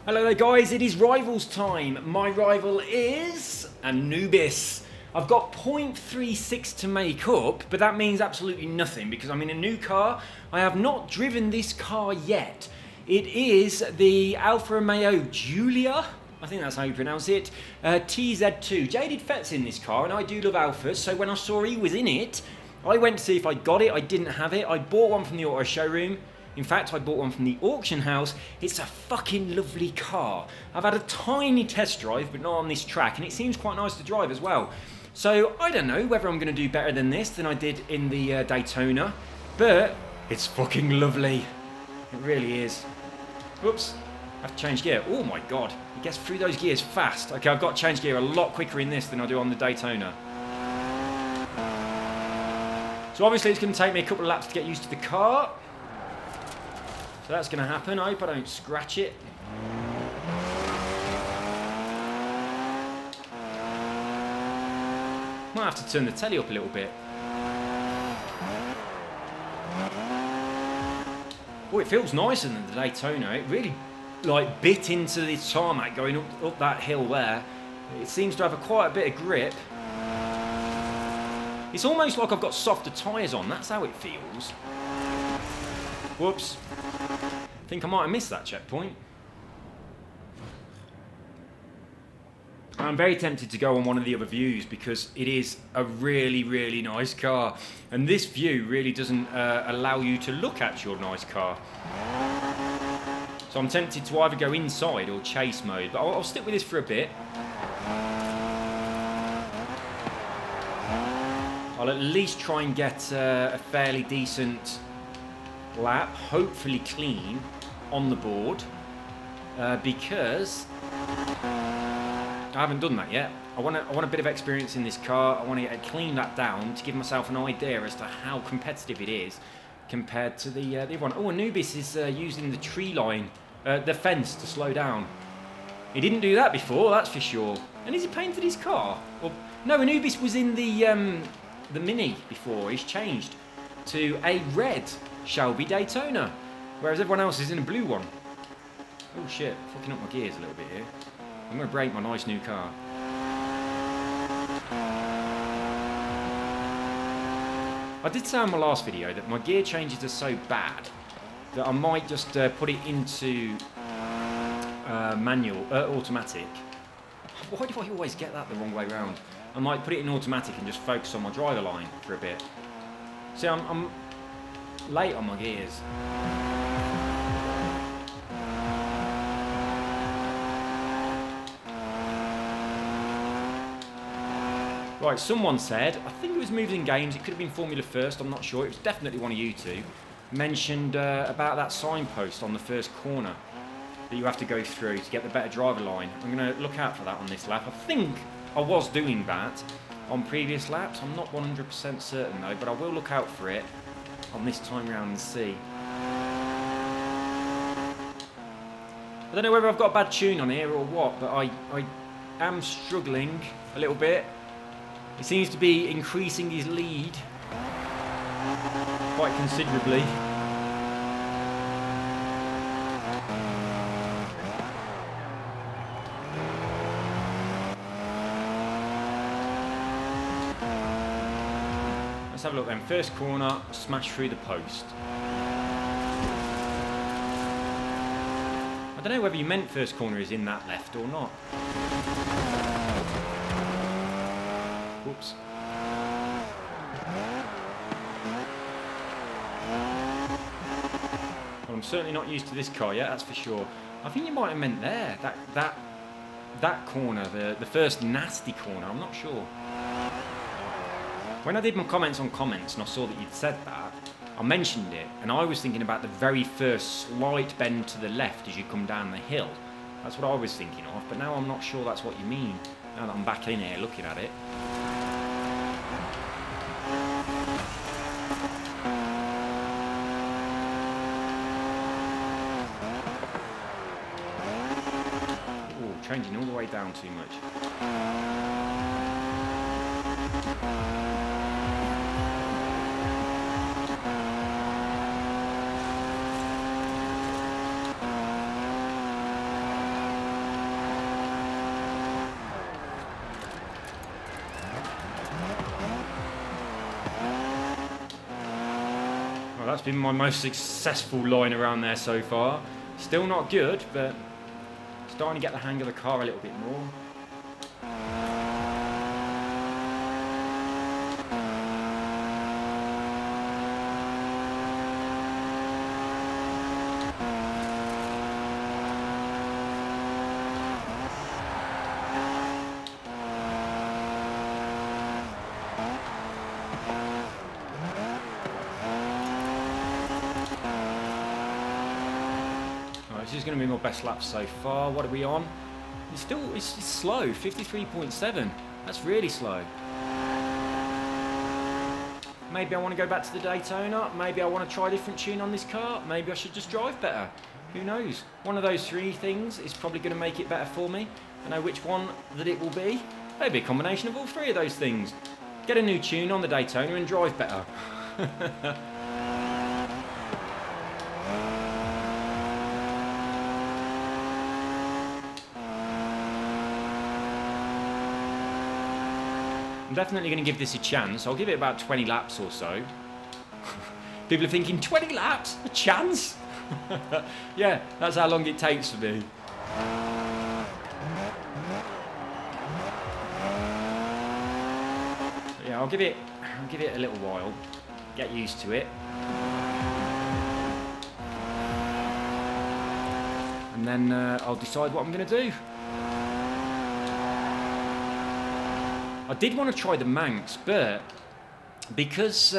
Hello there guys, it is Rivals time. My rival is Anubis. I've got 0.36 to make up, but that means absolutely nothing because I'm in a new car. I have not driven this car yet. It is the Alfa Romeo Giulia, I think that's how you pronounce it, TZ2. Jaded Fett's in this car and I do love Alfas, so when I saw he was in it, I went to see if I got it. I didn't have it. I bought one from the auto showroom. In fact, I bought one from the auction house. It's a fucking lovely car. I've had a tiny test drive, but not on this track, and it seems quite nice to drive as well. So I don't know whether I'm going to do better than this than I did in the Daytona, but it's fucking lovely. It really is. Whoops, I have to change gear. Oh my god, it gets through those gears fast. Okay, I've got to change gear a lot quicker in this than I do on the Daytona. So obviously it's going to take me a couple of laps to get used to the car. So that's going to happen. I hope I don't scratch it. Might have to turn the telly up a little bit. Oh, it feels nicer than the Daytona. It really bit into the tarmac going up that hill there. It seems to have quite a bit of grip. It's almost like I've got softer tyres on. That's how it feels. Whoops. I think I might have missed that checkpoint. I'm very tempted to go on one of the other views because it is a really, really nice car. And this view really doesn't allow you to look at your nice car. So I'm tempted to either go inside or chase mode, but I'll stick with this for a bit. I'll at least try and get a fairly decent lap, hopefully clean, on the board, because I haven't done that yet. I want a bit of experience in this car. I want to clean that down to give myself an idea as to how competitive it is compared to the other one. Oh, Anubis is using the tree line, the fence to slow down. He didn't do that before, that's for sure. And has he painted his car? Well, no, Anubis was in the Mini before. He's changed to a red Shelby Daytona, whereas everyone else is in a blue one. Oh shit, fucking up my gears a little bit here. I'm going to break my nice new car. I did say in my last video that my gear changes are so bad that I might just put it into automatic. Why do I always get that the wrong way round? I might put it in automatic and just focus on my driver line for a bit. See, I'm late on my gears. Right, someone said, I think it was Moves and Games, it could have been Formula First, I'm not sure, it was definitely one of you two, mentioned about that signpost on the first corner that you have to go through to get the better driver line. I'm going to look out for that on this lap. I think I was doing that on previous laps, I'm not 100% certain though, but I will look out for it on this time round and see. I don't know whether I've got a bad tune on here or what, but I am struggling a little bit. He seems to be increasing his lead quite considerably. Let's have a look then. First corner, smash through the post. I don't know whether you meant first corner is in that left or not. Whoops. Well, I'm certainly not used to this car yet, that's for sure. I think you might have meant there, that corner, the first nasty corner, I'm not sure. When I did my comments on comments and I saw that you'd said that, I mentioned it, and I was thinking about the very first slight bend to the left as you come down the hill. That's what I was thinking of, but now I'm not sure that's what you mean, now that I'm back in here looking at it. Changing all the way down too much. that's been my most successful line around there so far. Still not good, but starting to get the hang of the car a little bit more. This is going to be my best lap so far. What are we on? It's slow, 53.7. That's really slow. Maybe I want to go back to the Daytona. Maybe I want to try a different tune on this car. Maybe I should just drive better. Who knows? One of those three things is probably going to make it better for me. I know which one that it will be. Maybe a combination of all three of those things. Get a new tune on the Daytona and drive better. I'm definitely going to give this a chance. I'll give it about 20 laps or so. People are thinking, 20 laps? A chance? Yeah, that's how long it takes for me. Yeah, I'll give it a little while. Get used to it. And then I'll decide what I'm going to do. I did want to try the Manx, but because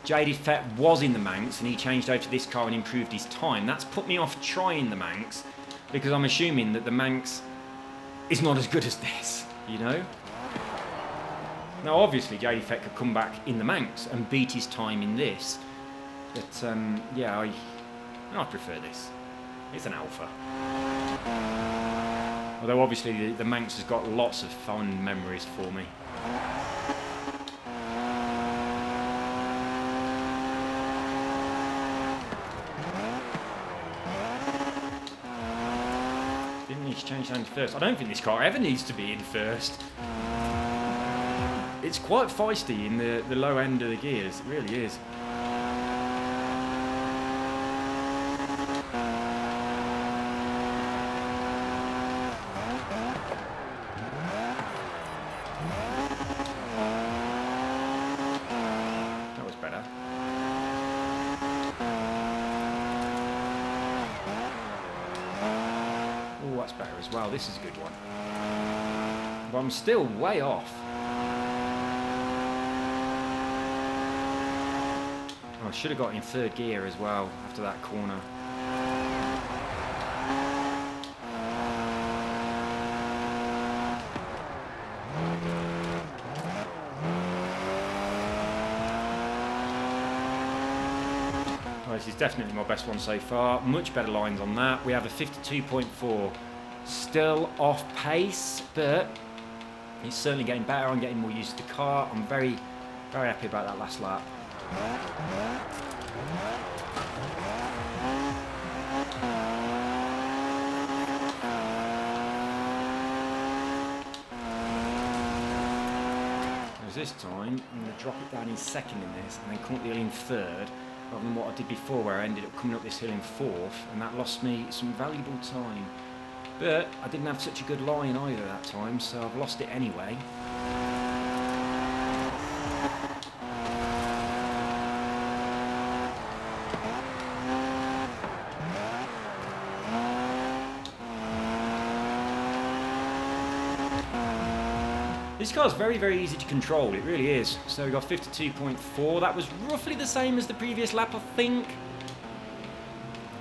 JD Fett was in the Manx and he changed over to this car and improved his time, that's put me off trying the Manx, because I'm assuming that the Manx is not as good as this, you know? Now obviously JD Fett could come back in the Manx and beat his time in this, but yeah, I prefer this. It's an Alpha. Although obviously the Manx has got lots of fond memories for me. Didn't need to change down to first. I don't think this car ever needs to be in first. It's quite feisty in the low end of the gears, it really is. That's better as well. This is a good one. But I'm still way off. Oh, I should have got in third gear as well after that corner. This is definitely my best one so far. Much better lines on that. We have a 52.4. Still off pace, but it's certainly getting better. I'm getting more used to the car. I'm very, very happy about that last lap. Whereas this time, I'm going to drop it down in second in this and then come up the hill in third, rather than what I did before where I ended up coming up this hill in fourth, and that lost me some valuable time. But I didn't have such a good line either that time, so I've lost it anyway. This car's very, very easy to control, it really is. So we got 52.4, that was roughly the same as the previous lap, I think.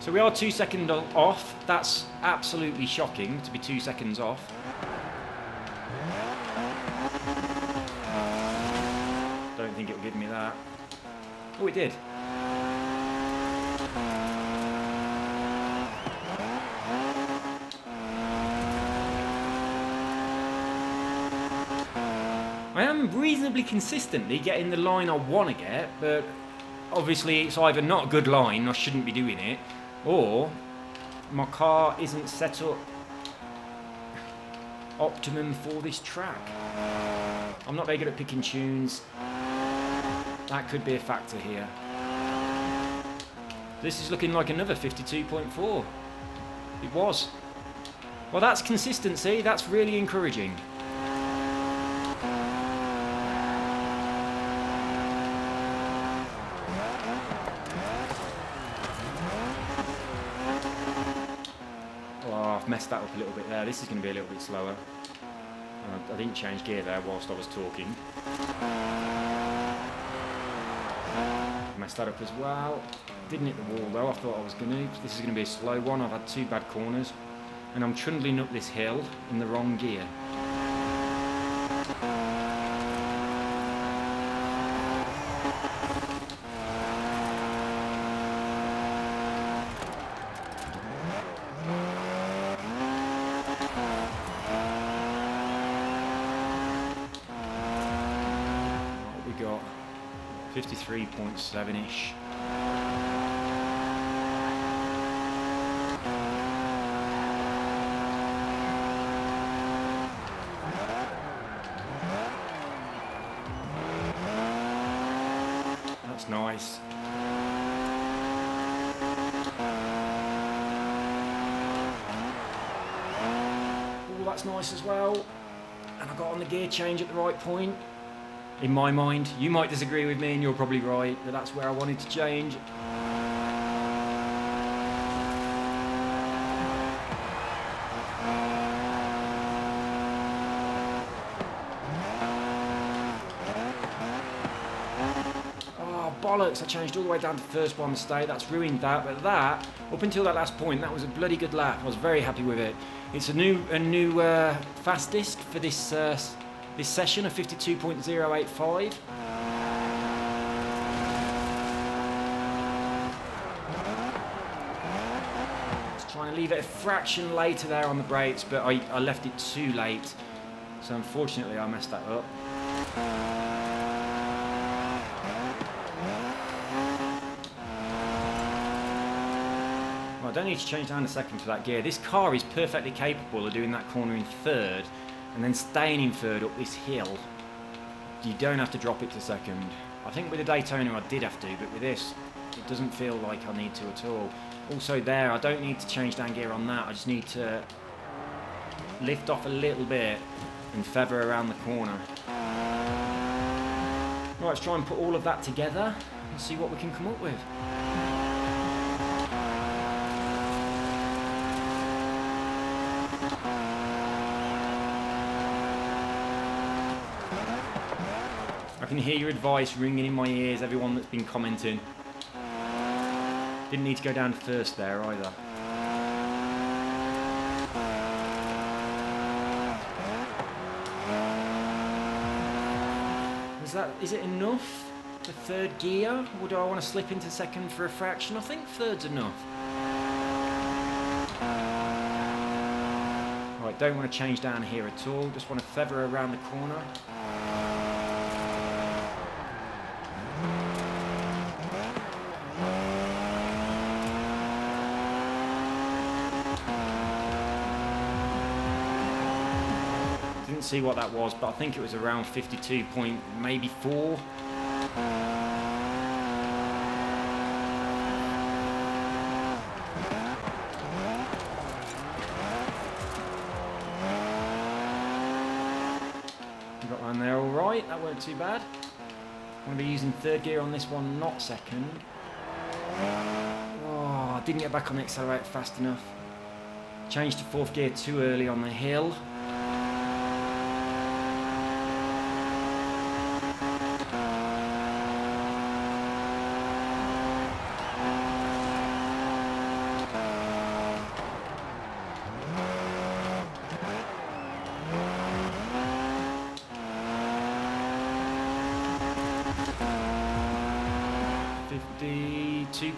So we are 2 seconds off. That's absolutely shocking to be 2 seconds off. Don't think it'll give me that. Oh, it did. I am reasonably consistently getting the line I want to get, but obviously it's either not a good line, I shouldn't be doing it, or my car isn't set up optimum for this track. I'm not very good at picking tunes. That could be a factor here. This is looking like another 52.4. It was. Well, that's consistency. That's really encouraging. Oh, I've messed that up a little bit there. This is going to be a little bit slower. I didn't change gear there whilst I was talking. Messed that up as well. Didn't hit the wall though, I thought I was going to. This is going to be a slow one. I've had 2 bad corners. And I'm trundling up this hill in the wrong gear. What we got? 53.7-ish. That's nice. Oh, that's nice as well. And I got on the gear change at the right point. In my mind, you might disagree with me and you're probably right, but that's where I wanted to change. Oh, bollocks, I changed all the way down to first by mistake. That's ruined that, but that, up until that last point, that was a bloody good lap. I was very happy with it. It's a new fastest for this this session of 52.085. Just trying to leave it a fraction later there on the brakes, but I left it too late. So unfortunately I messed that up. Well, I don't need to change down a second for that gear. This car is perfectly capable of doing that corner in third and then staying in third up this hill. You don't have to drop it to second. I think with the Daytona I did have to, but with this it doesn't feel like I need to at all. Also there, I don't need to change down gear on that. I just need to lift off a little bit and feather around the corner. Right, let's try and put all of that together and see what we can come up with. I can hear your advice ringing in my ears, everyone that's been commenting. Didn't need to go down first there either. Is it enough for third gear? Or do I want to slip into second for a fraction? I think third's enough. Right, don't want to change down here at all. Just want to feather around the corner. Didn't see what that was, but I think it was around 52 point maybe 4. Got one there all right, that weren't too bad. I'm going to be using third gear on this one, not second. Oh, I didn't get back on the accelerator fast enough. Changed to fourth gear too early on the hill.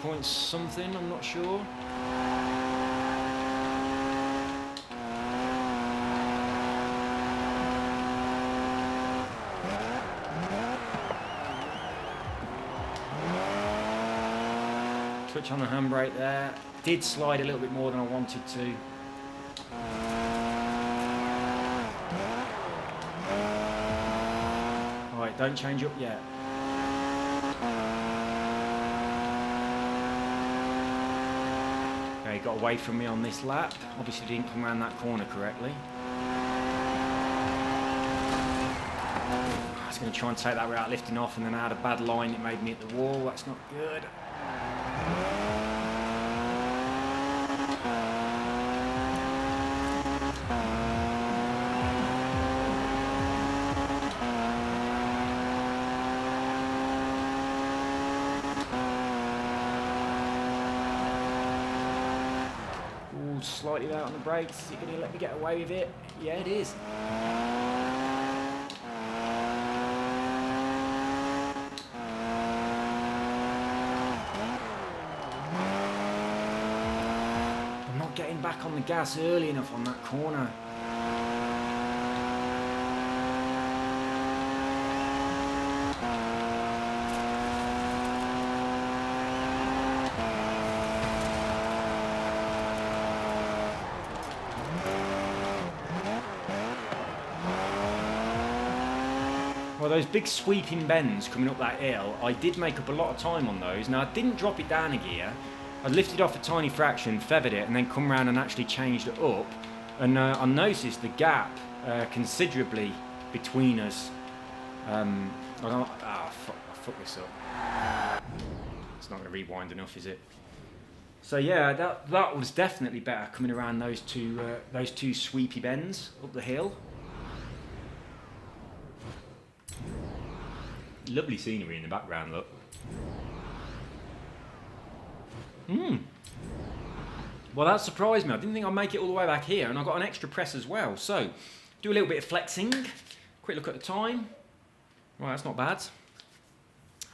Point something, I'm not sure. Touch on the handbrake there. Did slide a little bit more than I wanted to. Alright, don't change up yet. Okay, got away from me on this lap. Obviously didn't come around that corner correctly. I was going to try and take that without lifting off, and then I had a bad line. It made me hit the wall. That's not good. Slightly out on the brakes. Is it going to let me get away with it? Yeah, it is. I'm not getting back on the gas early enough on that corner. Well, those big sweeping bends coming up that hill, I did make up a lot of time on those. Now, I didn't drop it down a gear. I lifted off a tiny fraction, feathered it, and then come around and actually changed it up. And I noticed the gap considerably between us. I fuck this up. It's not going to rewind enough, is it? So yeah, that was definitely better coming around those two sweepy bends up the hill. Lovely scenery in the background, look. Well, that surprised me. I didn't think I'd make it all the way back here, and I got an extra press as well. So, do a little bit of flexing. Quick look at the time. Well, that's not bad.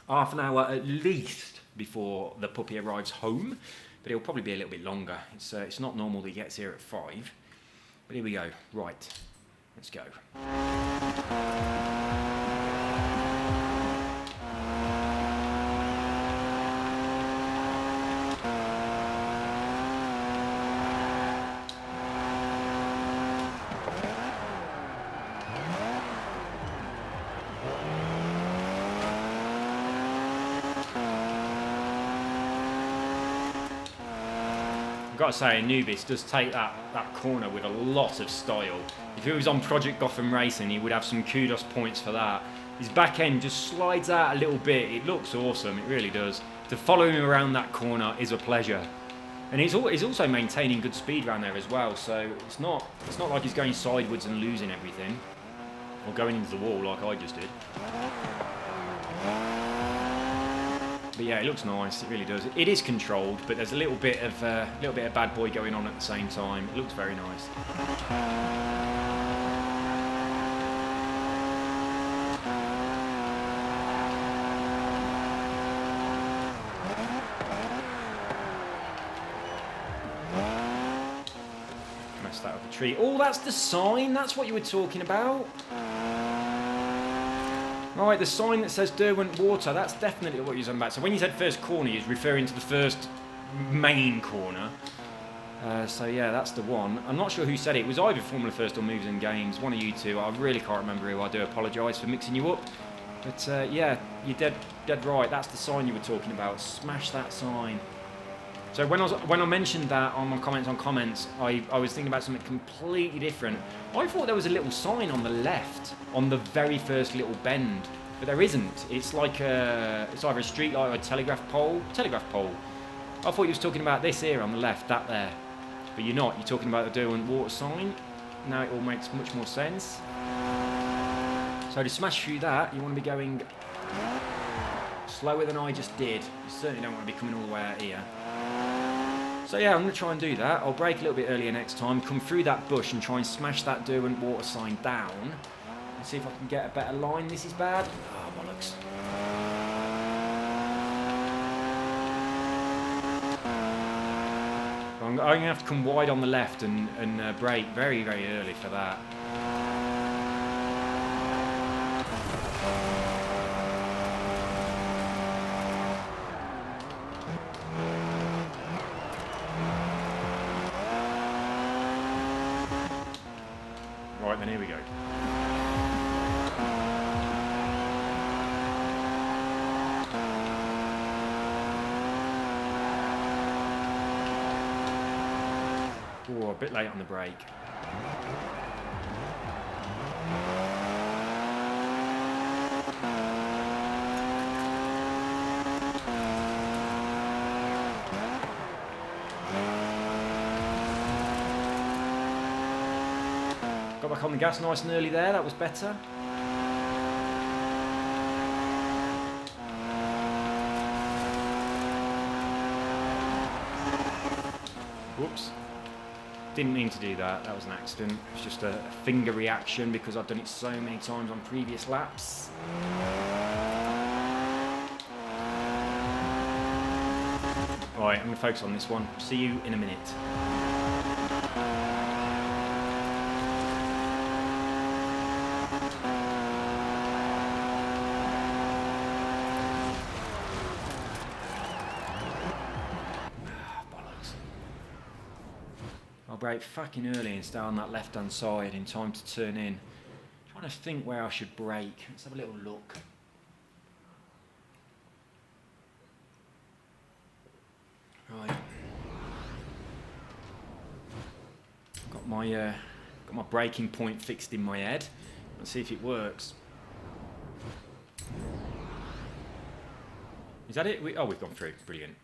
Half an hour at least before the puppy arrives home, but it'll probably be a little bit longer. It's not normal that he gets here at 5. But here we go. Right, let's go. I've got to say, Anubis does take that corner with a lot of style. If he was on Project Gotham Racing, he would have some kudos points for that. His back end just slides out a little bit. It looks awesome, it really does. To follow him around that corner is a pleasure. And he's also maintaining good speed around there as well, so it's not like he's going sideways and losing everything, or going into the wall like I just did. But yeah, it looks nice. It really does. It is controlled, but there's a little bit of bad boy going on at the same time. It looks very nice. Messed that up a tree. Oh, that's the sign. That's what you were talking about. Right, the sign that says Derwent Water, that's definitely what you're talking about. So when you said first corner, you're referring to the first main corner. So yeah, that's the one. I'm not sure who said it. It was either Formula First or Moves and Games, one of you two. I really can't remember who. I do apologise for mixing you up. But yeah, you're dead right. That's the sign you were talking about. Smash that sign. So when I mentioned that on my comments on comments, I was thinking about something completely different. I thought there was a little sign on the left, on the very first little bend, but there isn't. It's like it's either a street light or a telegraph pole. Telegraph pole. I thought you was talking about this here on the left, that there, but you're not. You're talking about the Derwent Water sign. Now it all makes much more sense. So to smash through that, you want to be going slower than I just did. You certainly don't want to be coming all the way out here. So yeah, I'm going to try and do that. I'll brake a little bit earlier next time, come through that bush and try and smash that Derwent Water sign down. And see if I can get a better line. This is bad. Oh, bollocks. I'm going to have to come wide on the left and brake very, very early for that. Right, then here we go. Oh, a bit late on the brake. Got back on the gas nice and early there, that was better. Whoops. Didn't mean to do that, that was an accident. It was just a finger reaction because I've done it so many times on previous laps. Right, I'm going to focus on this one. See you in a minute. I'll brake fucking early and stay on that left hand side in time to turn in. I'm trying to think where I should brake. Let's have a little look. Right. Got my braking point fixed in my head. Let's see if it works. Is that it? Oh, we've gone through. Brilliant.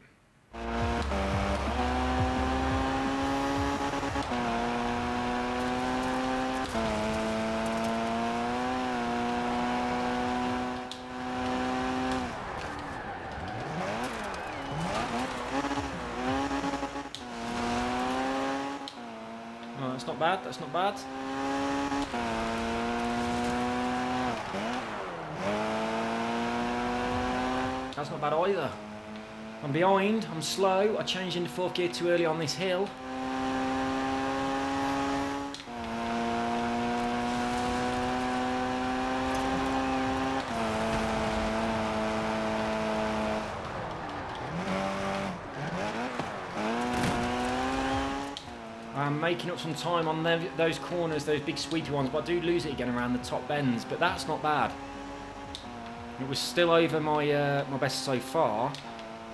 Oh, that's not bad. That's not bad. That's not bad either. I'm behind, I'm slow, I changed into fourth gear too early on this hill. I'm making up some time on those corners, those big sweepy ones, but I do lose it again around the top bends, but that's not bad. It was still over my my best so far,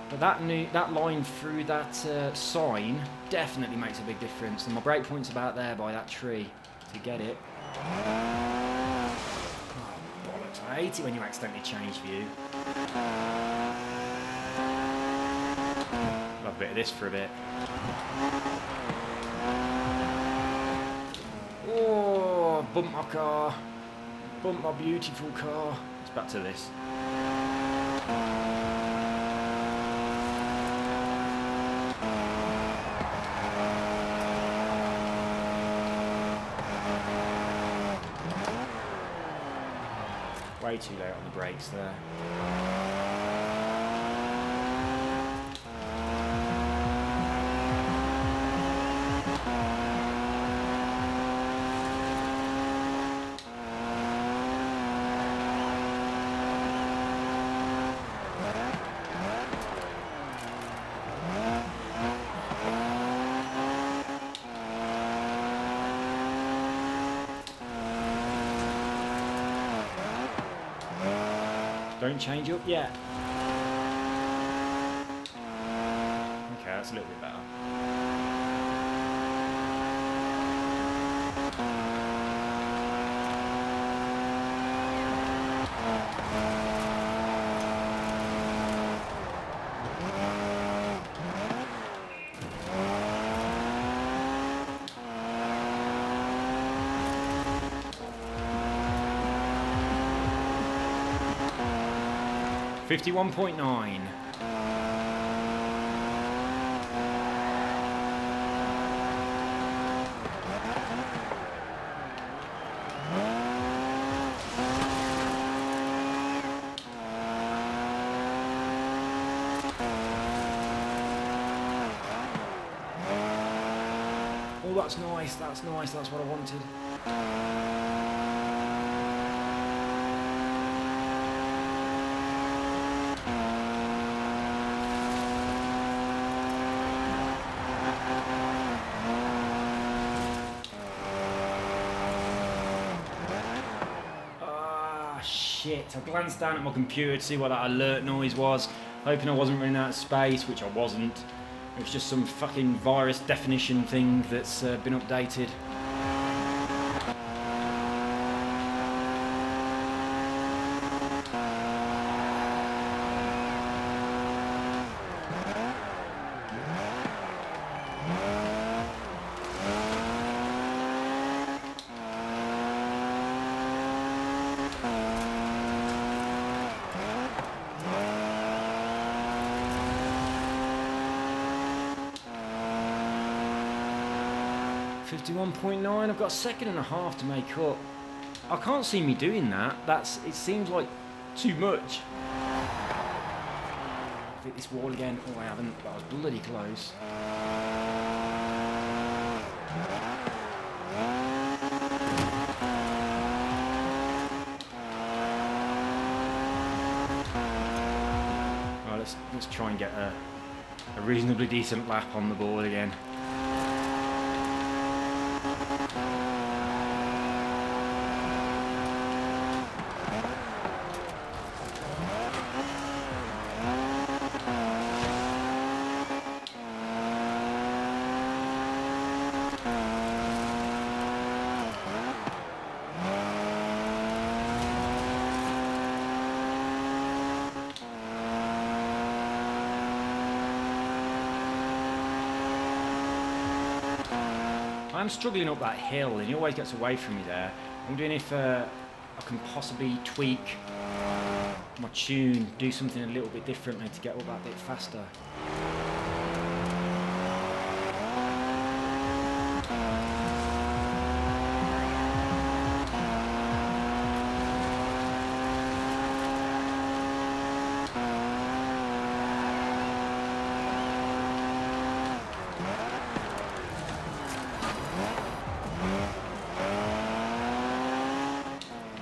but that line through that sign definitely makes a big difference, and my brake point's about there by that tree to get it. Oh, bollocks, I hate it when you accidentally change view. Love a bit of this for a bit. Oh, bumped my car, bumped my beautiful car. It's back to this. Way too late on the brakes there. Don't change up yet. Okay, that's a little bit better. $51.9. Oh, that's nice, that's nice, that's what I wanted. Shit, I glanced down at my computer to see what that alert noise was, hoping I wasn't running out of space, which I wasn't. It's just some fucking virus definition thing that's been updated. .9, I've got a second and a half to make up. I can't see me doing that. It seems like too much. Hit this wall again. Oh, I haven't. That was bloody close. Right, let's try and get a reasonably decent lap on the board again. I'm struggling up that hill and he always gets away from me there. I'm wondering if I can possibly tweak my tune, do something a little bit differently to get up that bit faster.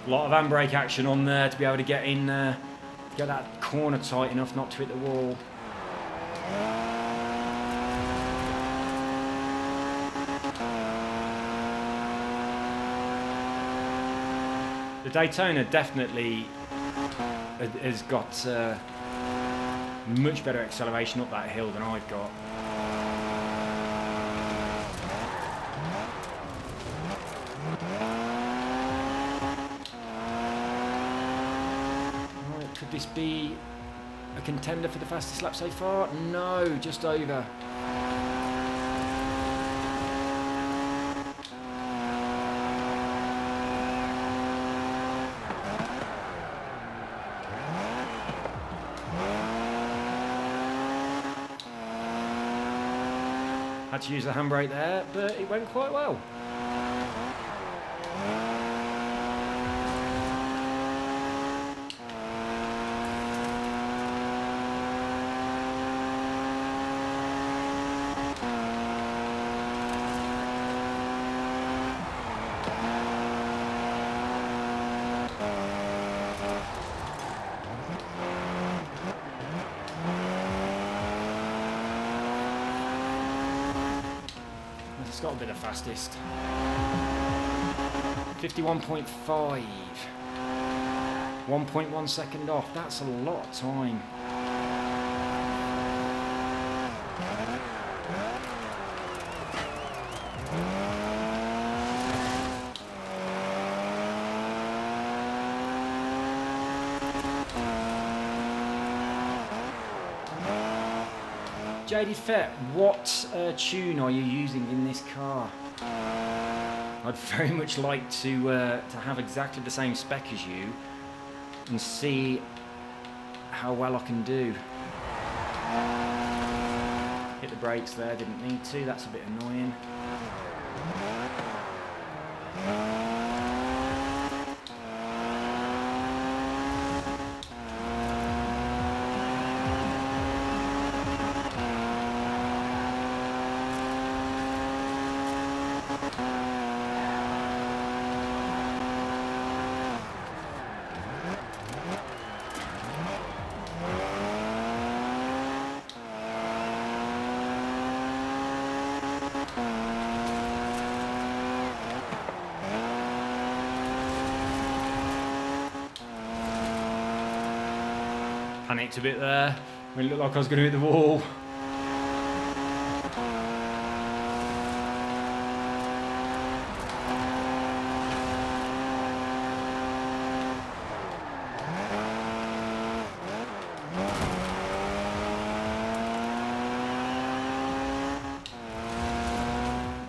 A lot of handbrake action on there to be able to get in, get that corner tight enough not to hit the wall. The Daytona definitely has got much better acceleration up that hill than I've got. Could this be a contender for the fastest lap so far? No, just over. Had to use the handbrake there, but it went quite well. It's got to be the fastest. 51.5. 1.1 second off. That's a lot of time. JD Fett, what tune are you using in this car? I'd very much like to have exactly the same spec as you and see how well I can do. Hit the brakes there, didn't need to, that's a bit annoying. Panicked a bit there when it looked like I was going to hit the wall.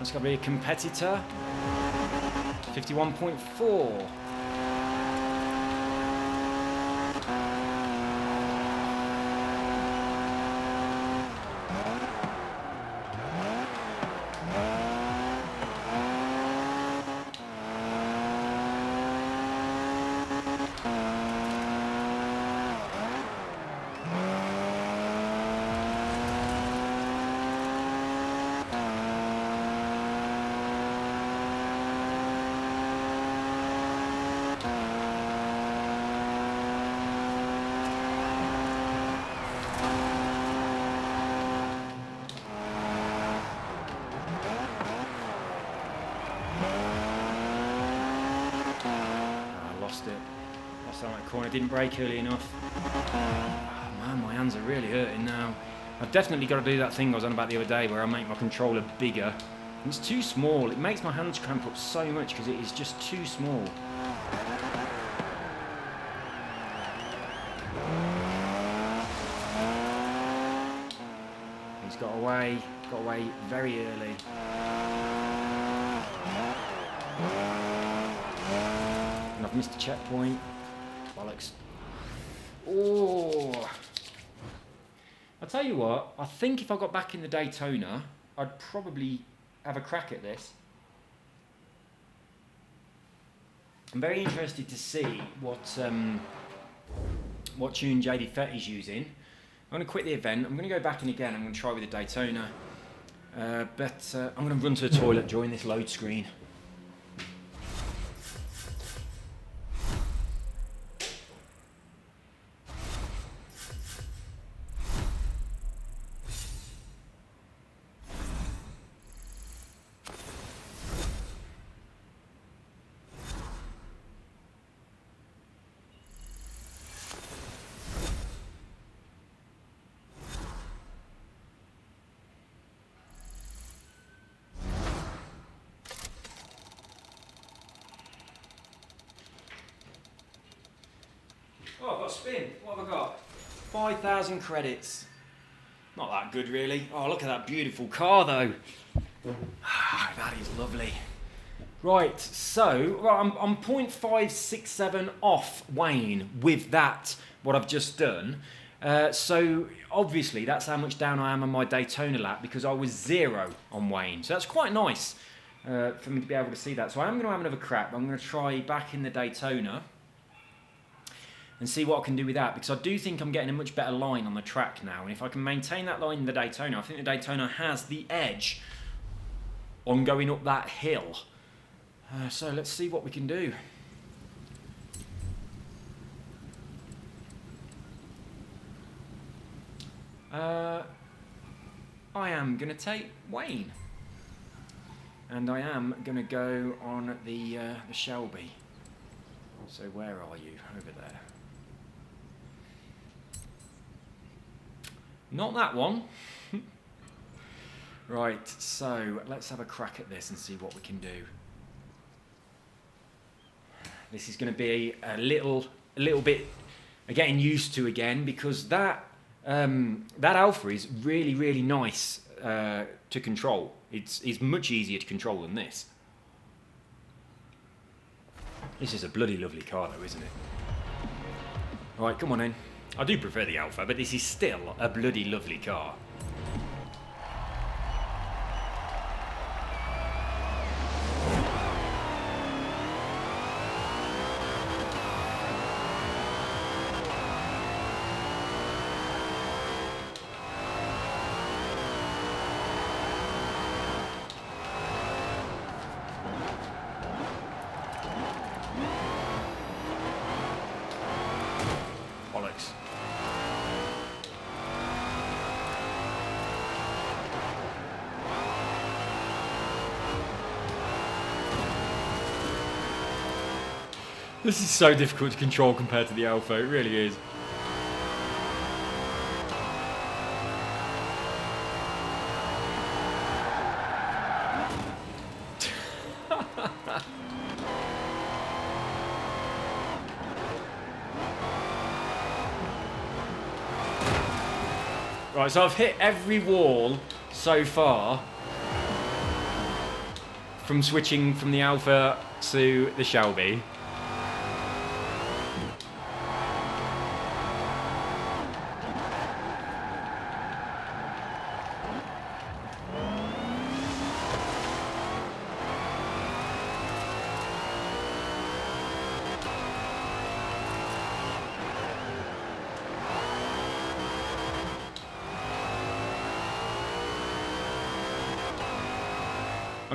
That's got to be a competitor. 51.4. Lost out that corner, didn't brake early enough. Oh man, my hands are really hurting now. I've definitely got to do that thing I was on about the other day where I make my controller bigger. It's too small, it makes my hands cramp up so much because it is just too small. He's got away very early. And I've missed a checkpoint. Bollocks. Oh! I'll tell you what, I think if I got back in the Daytona, I'd probably have a crack at this. I'm very interested to see what tune JD Fetty's using. I'm going to quit the event, I'm going to go back in again, I'm going to try with the Daytona. But I'm going to run to the toilet during this load screen. Oh, I've got a spin. What have I got? 5,000 credits. Not that good, really. Oh, look at that beautiful car, though. That is lovely. Right, so I'm 0.567 off Wayne with that, what I've just done. So obviously that's how much down I am on my Daytona lap because I was 0 on Wayne. So that's quite nice for me to be able to see that. So I am going to have another crack. I'm going to try back in the Daytona and see what I can do with that, because I do think I'm getting a much better line on the track now, and if I can maintain that line in the Daytona, I think the Daytona has the edge on going up that hill. So let's see what we can do. I am going to take Wayne, and I am going to go on the Shelby. So where are you? Over there. Not that one. Right, so let's have a crack at this and see what we can do. This is going to be a little bit getting used to again, because that Alpha is really nice to control. It's much easier to control than this. This is a bloody lovely car though, isn't it? Right, come on in. I do prefer the Alpha, but this is still a bloody lovely car. Bollocks. This is so difficult to control compared to the Alpha, it really is. Right, so I've hit every wall so far. from switching from the Alpha to the Shelby.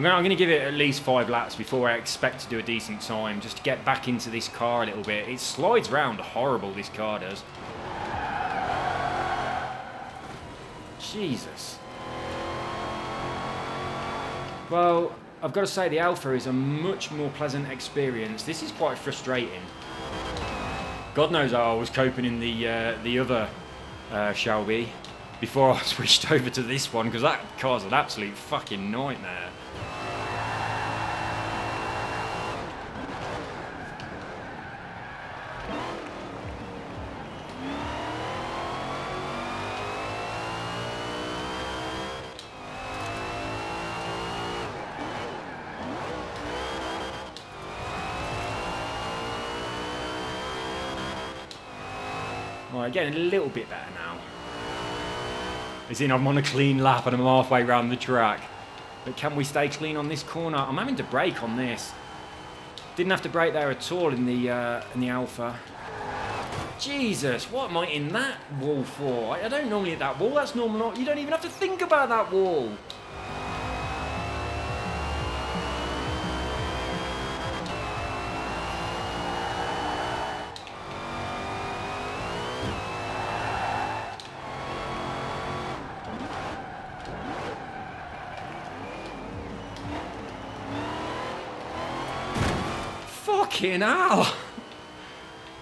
I'm going to give it at least 5 laps before I expect to do a decent time, just to get back into this car a little bit. It slides round horrible, this car does. Jesus. Well, I've got to say the Alpha is a much more pleasant experience. This is quite frustrating. God knows how I was coping in the other Shelby before I switched over to this one, because that car's an absolute fucking nightmare. Right, getting a little bit better now. As in, I'm on a clean lap and I'm halfway around the track. But can we stay clean on this corner? I'm having to brake on this. Didn't have to brake there at all in the Alpha. Jesus, what am I in that wall for? I don't normally hit that wall. That's normal. You don't even have to think about that wall. Fucking hell!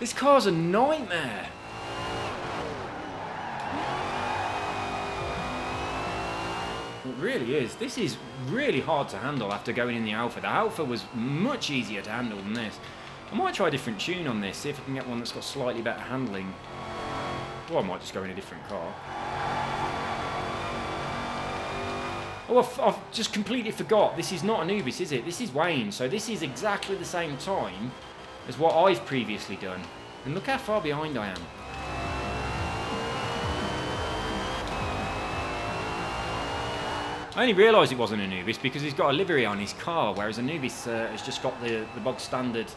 This car's a nightmare. It really is. This is really hard to handle after going in the Alpha. The Alpha was much easier to handle than this. I might try a different tune on this, see if I can get one that's got slightly better handling. Or I might just go in a different car. Oh, I've just completely forgot. This is not Anubis, is it? This is Wayne. So this is exactly the same time as what I've previously done. And look how far behind I am. I only realised it wasn't Anubis because he's got a livery on his car, whereas Anubis has just got the bog standard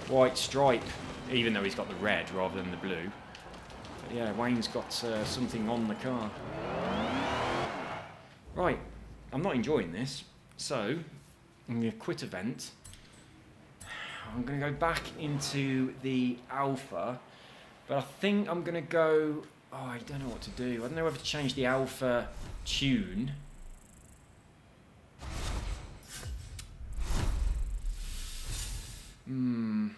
white stripe, even though he's got the red rather than the blue. But yeah, Wayne's got something on the car. Right, I'm not enjoying this, so I'm going to quit event. I'm going to go back into the Alpha, but I think I'm going to go... Oh, I don't know what to do. I don't know whether to change the Alpha tune. Hmm.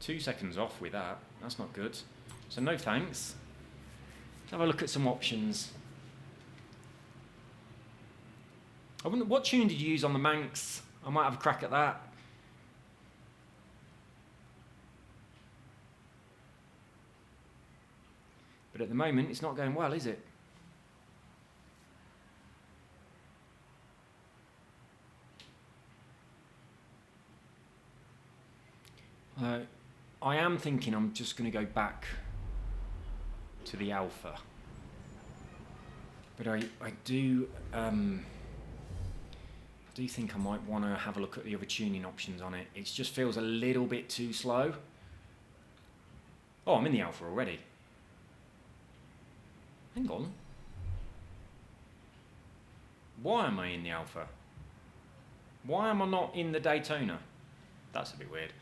Two seconds off with that. That's not good. So no thanks. Let's have a look at some options. I wonder, what tune did you use on the Manx? I might have a crack at that. But at the moment, it's not going well, is it? I am thinking I'm just going to go back to the Alpha. But I do think I might want to have a look at the other tuning options on it. It just feels a little bit too slow. Oh, I'm in the Alpha already. Hang on. Why am I in the Alpha? Why am I not in the Daytona? That's a bit weird.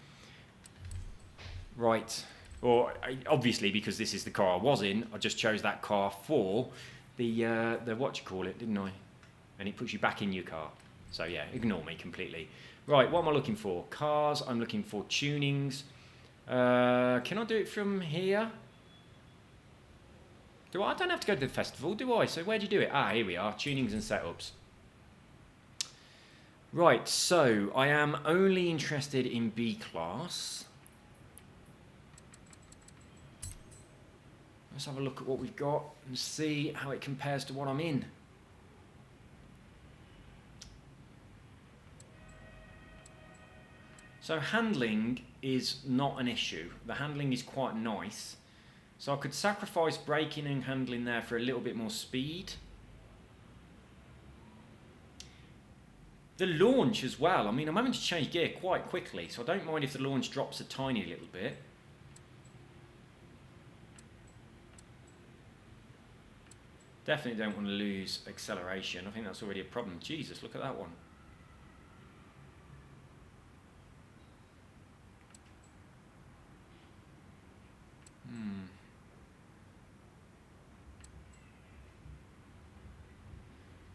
Right. Or obviously because this is the car I was in, I just chose that car for the what you call it, didn't I? And it puts you back in your car. So yeah, ignore me completely. Right, what am I looking for? Cars, I'm looking for tunings. Can I do it from here? I don't have to go to the festival, do I? So where do you do it? Ah, here we are, tunings and setups. Right, so I am only interested in B class. Let's have a look at what we've got and see how it compares to what I'm in. So handling is not an issue. The handling is quite nice. So I could sacrifice braking and handling there for a little bit more speed. The launch as well. I mean, I'm having to change gear quite quickly, so I don't mind if the launch drops a tiny little bit. Definitely don't want to lose acceleration. I think that's already a problem. Jesus, look at that one.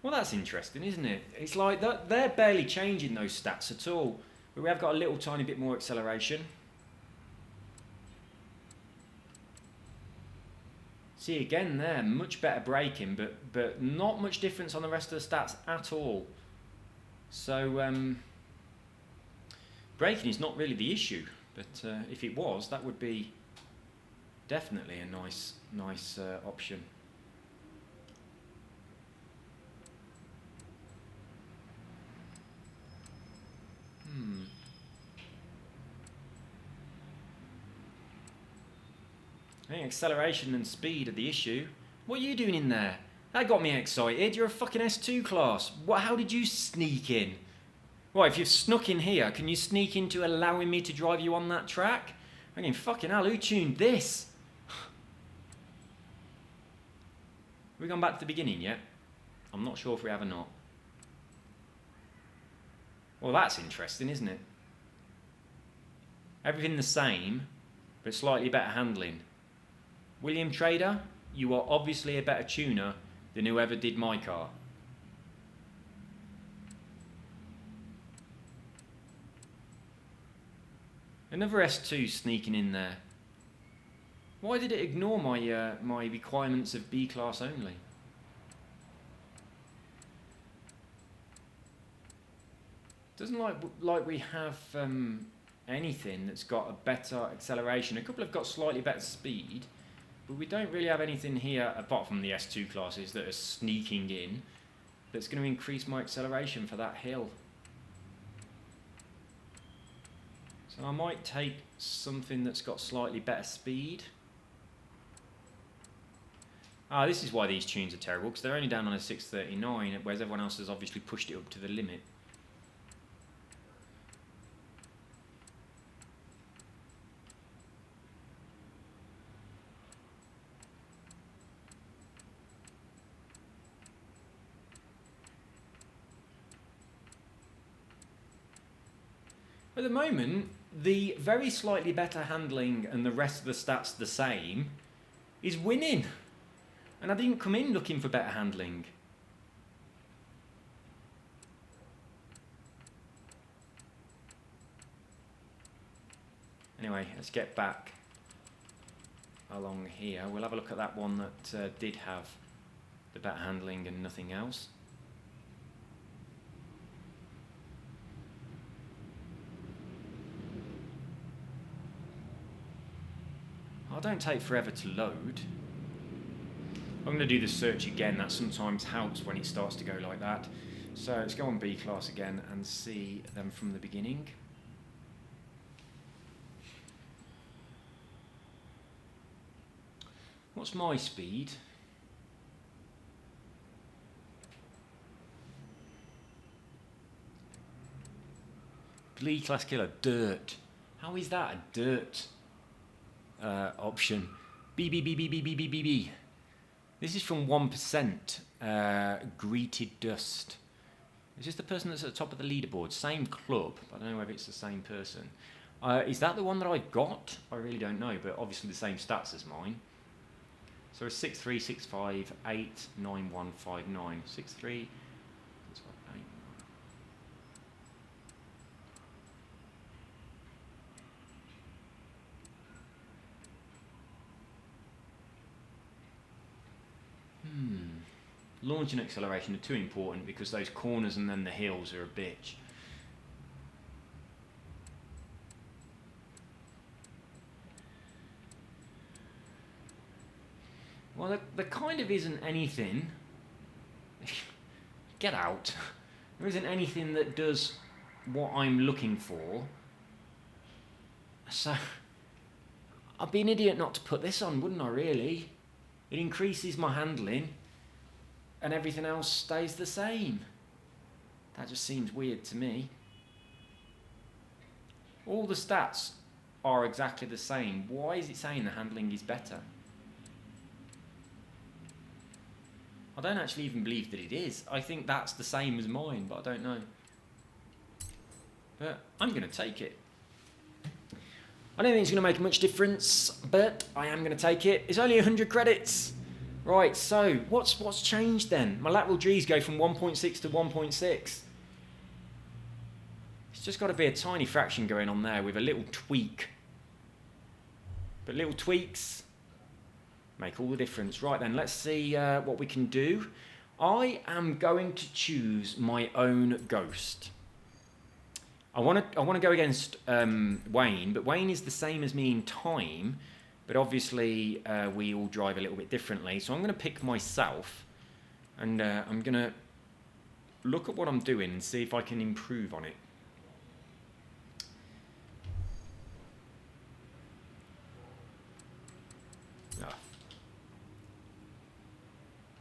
Well, that's interesting, isn't it? It's like that they're barely changing those stats at all. But we have got a little tiny bit more acceleration. See again there, much better braking, but not much difference on the rest of the stats at all. So braking is not really the issue, but if it was, that would be definitely a nice option. I think acceleration and speed are the issue. What are you doing in there? That got me excited. You're a fucking S2 class. How did you sneak in? Well, if you've snuck in here, can you sneak into allowing me to drive you on that track? I mean, fucking hell, who tuned this? Have we gone back to the beginning yet? I'm not sure if we have or not. Well, that's interesting, isn't it? Everything the same, but slightly better handling. William Trader, you are obviously a better tuner than whoever did my car. Another S2 sneaking in there. Why did it ignore my my requirements of B class only? Doesn't like we have anything that's got a better acceleration. A couple have got slightly better speed, but we don't really have anything here apart from the S2 classes that are sneaking in that's going to increase my acceleration for that hill. So I might take something that's got slightly better speed. Ah, this is why these tunes are terrible, because they're only down on a 639, whereas everyone else has obviously pushed it up to the limit. At the moment, the very slightly better handling and the rest of the stats the same is winning. And I didn't come in looking for better handling. Anyway, let's get back along here. We'll have a look at that one that did have the better handling and nothing else. I don't take forever to load. I'm going to do the search again. That sometimes helps when it starts to go like that. So let's go on B class again and see them from the beginning. What's my speed? B class killer, dirt. How is that a dirt option? B. This is from 1%, Greeted Dust. Is this the person that's at the top of the leaderboard? Same club, but I don't know whether it's the same person. Is that the one that I got? I really don't know, but obviously the same stats as mine. So it's 6365 89159. 63 Launch and acceleration are too important because those corners and then the hills are a bitch. Well, there kind of isn't anything. Get out. There isn't anything that does what I'm looking for. So, I'd be an idiot not to put this on, wouldn't I, really? It increases my handling, and everything else stays the same. That just seems weird to me. All the stats are exactly the same. Why is it saying the handling is better? I don't actually even believe that it is. I think that's the same as mine, but I don't know. But I'm going to take it. I don't think it's going to make much difference, but I am going to take it. It's only 100 credits. Right, so what's changed then? My lateral Gs go from 1.6 to 1.6. It's just got to be a tiny fraction going on there with a little tweak. But little tweaks make all the difference. Right then, let's see what we can do. I am going to choose my own ghost. I want to go against Wayne, but Wayne is the same as me in time, but obviously we all drive a little bit differently. So I'm going to pick myself, and I'm going to look at what I'm doing and see if I can improve on it.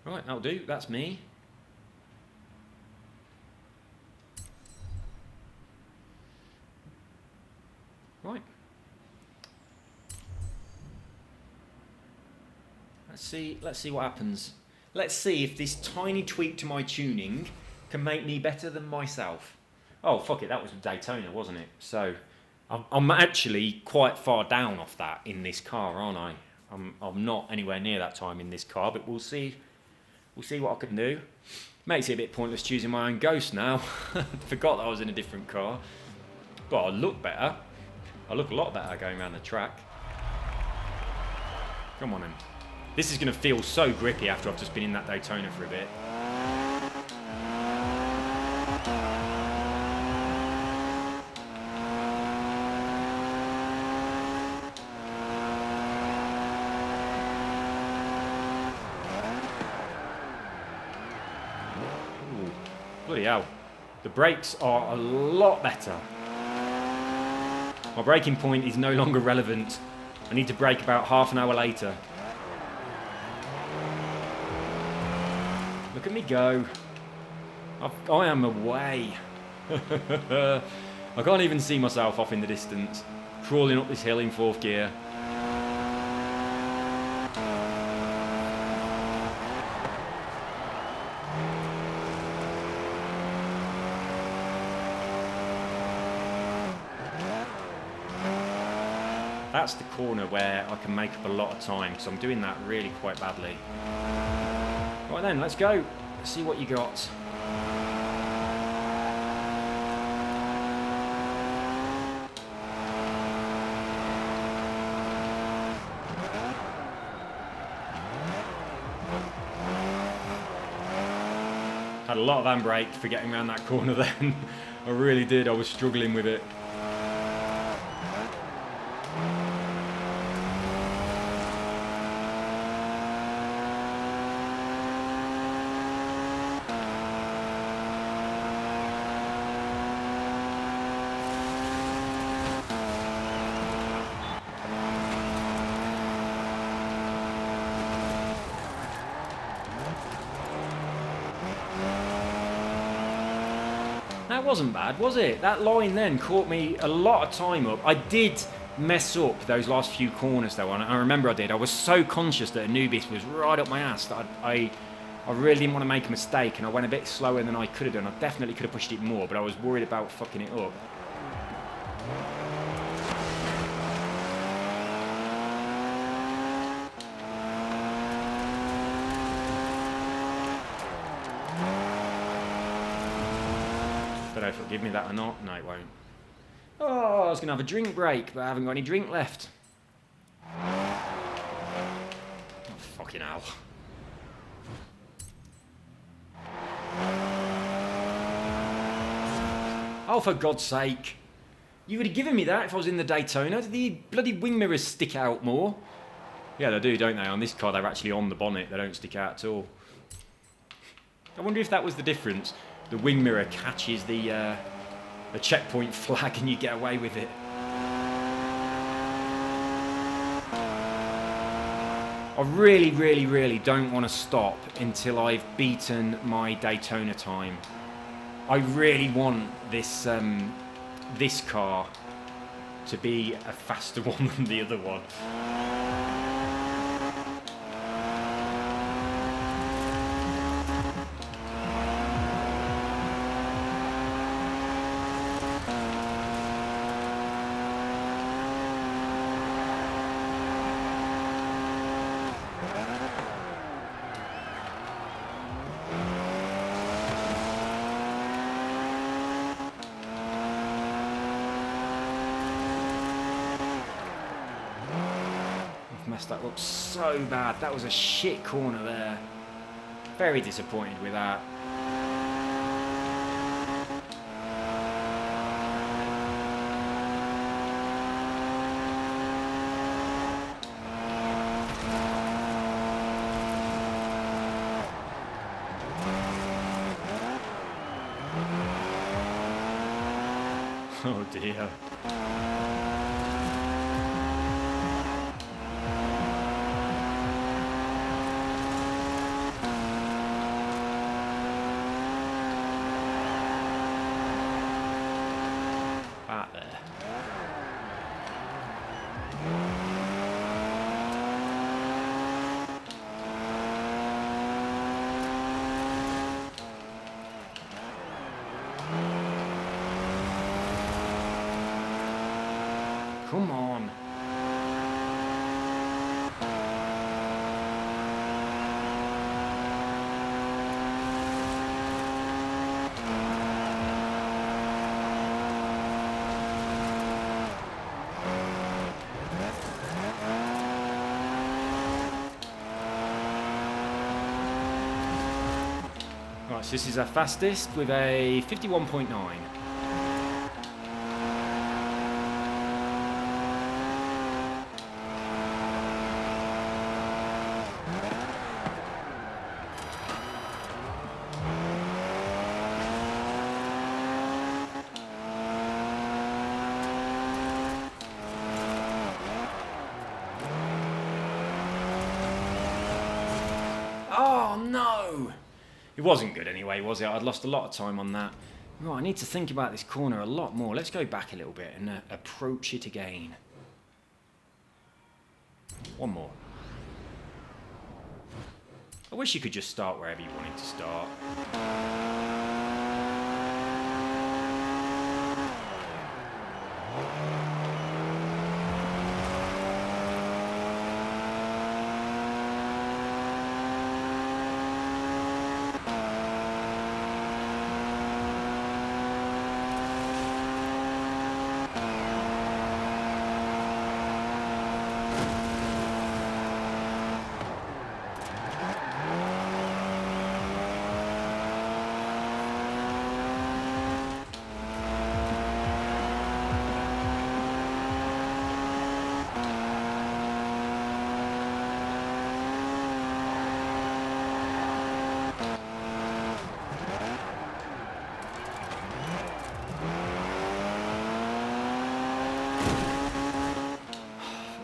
Right, that'll do. That's me. Right. Let's see what happens. Let's see if this tiny tweak to my tuning can make me better than myself. Oh, fuck it, that was Daytona, wasn't it? So, I'm actually quite far down off that in this car, aren't I? I'm not anywhere near that time in this car, but we'll see. We'll see what I can do. Makes it a bit pointless choosing my own ghost now. Forgot that I was in a different car. But I look better. I look a lot better going around the track. Come on then. This is going to feel so grippy after I've just been in that Daytona for a bit. Bloody hell. The brakes are a lot better. My braking point is no longer relevant. I need to brake about half an hour later. Look at me go. I am away. I can't even see myself off in the distance. Crawling up this hill in 4th gear. That's the corner where I can make up a lot of time, because I'm doing that really quite badly. Right then, let's go. Let's see what you got. Had a lot of handbrake for getting around that corner then. I really did. I was struggling with it. That wasn't bad, was it? That line then caught me a lot of time up. I did mess up those last few corners though, and I remember I did. I was so conscious that Anubis was right up my ass that I really didn't want to make a mistake, and I went a bit slower than I could have done. I definitely could have pushed it more, but I was worried about fucking it up. Don't know if it'll give me that or not. No, it won't. Oh, I was going to have a drink break, but I haven't got any drink left. Oh, fucking hell. Oh, for God's sake. You would have given me that if I was in the Daytona. Did the bloody wing mirrors stick out more? Yeah, they do, don't they? On this car, they're actually on the bonnet. They don't stick out at all. I wonder if that was the difference. The wing mirror catches the checkpoint flag and you get away with it. I really, really, really don't want to stop until I've beaten my Daytona time. I really want this this car to be a faster one than the other one. Messed that up so bad. That was a shit corner there. Very disappointed with that. Oh dear. Come on. Right, so this is our fastest with a 51.9. Oh no! It wasn't good anyway, was it? I'd lost a lot of time on that. Right, I need to think about this corner a lot more. Let's go back a little bit and approach it again. One more. I wish you could just start wherever you wanted to start.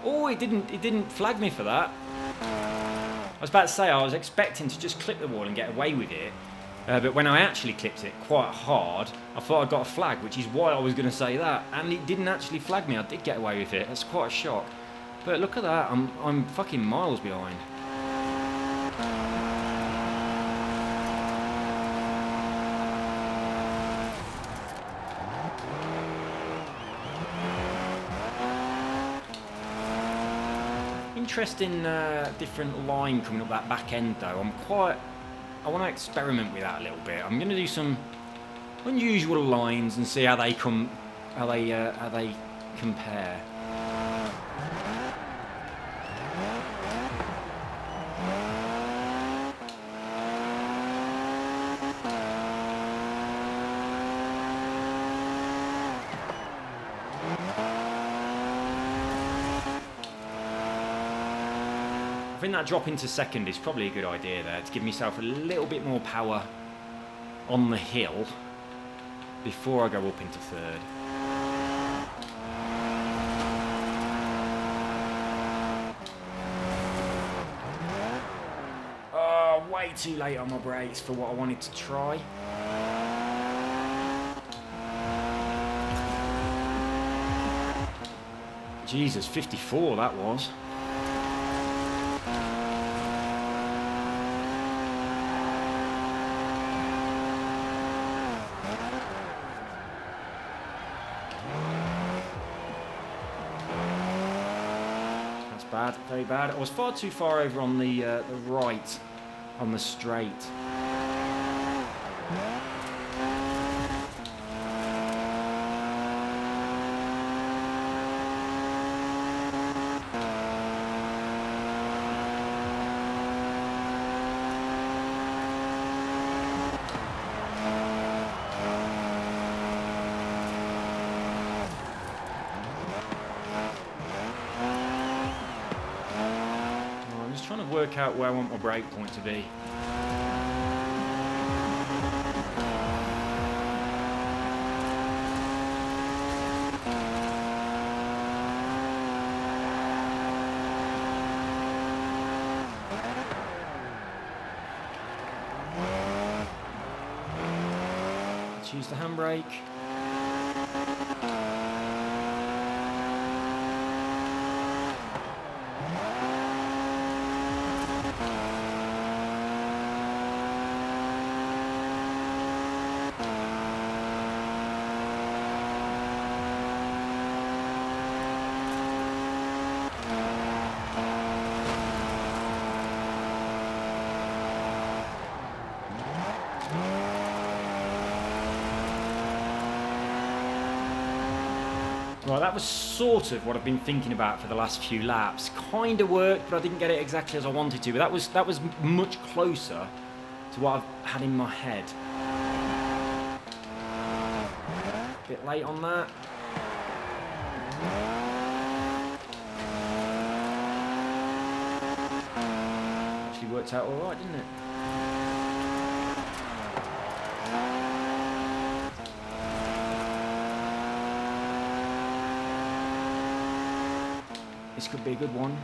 Oh, it didn't flag me for that. I was about to say I was expecting to just clip the wall and get away with it, but when I actually clipped it quite hard, I thought I got a flag, which is why I was going to say that, and it didn't actually flag me. I did get away with it. That's quite a shock. But look at that. I'm fucking miles behind. Interesting different line coming up that back end though. I want to experiment with that a little bit. I'm going to do some unusual lines and see how they compare. think that drop into second is probably a good idea there, to give myself a little bit more power on the hill before I go up into third. Oh, way too late on my brakes for what I wanted to try. Jesus, 54 that was. That's bad, very bad. I was far too far over on the right on the straight. Trying to work out where I want my brake point to be. Let's use the handbrake. Right, that was sort of what I've been thinking about for the last few laps. Kind of worked, but I didn't get it exactly as I wanted to. But that was much closer to what I've had in my head. Bit late on that. Actually worked out all right, didn't it? This could be a good one.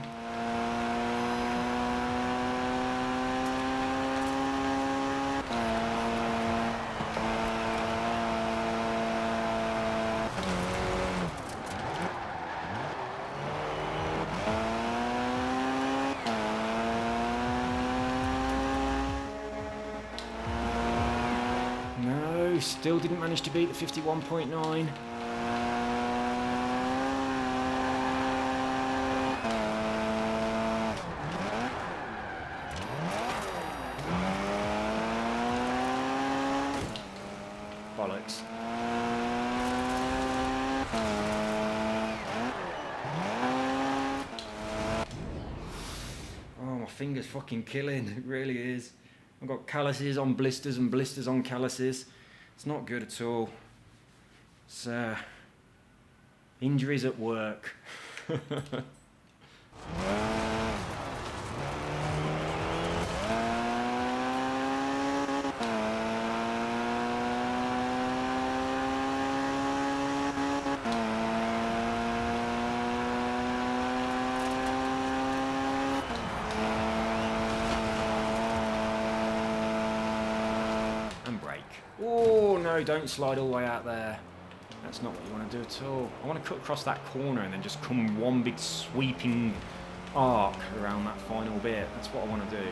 No, still didn't manage to beat the 51.9. Bollocks. Oh, my finger's fucking killing. It really is. I've got calluses on blisters and blisters on calluses. It's not good at all. It's injuries at work. Oh no, don't slide all the way out there. That's not what you want to do at all. I want to cut across that corner and then just come one big sweeping arc around that final bit. That's what I want to do.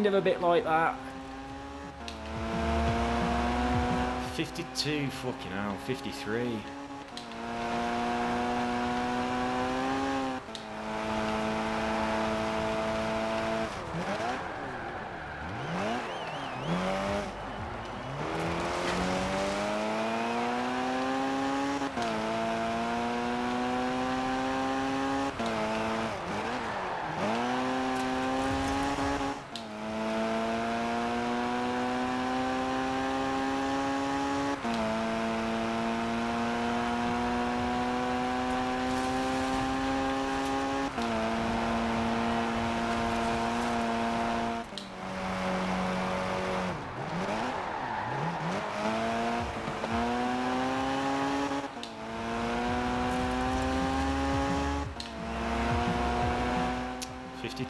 kind of a bit like that. 52, fucking hell, 53.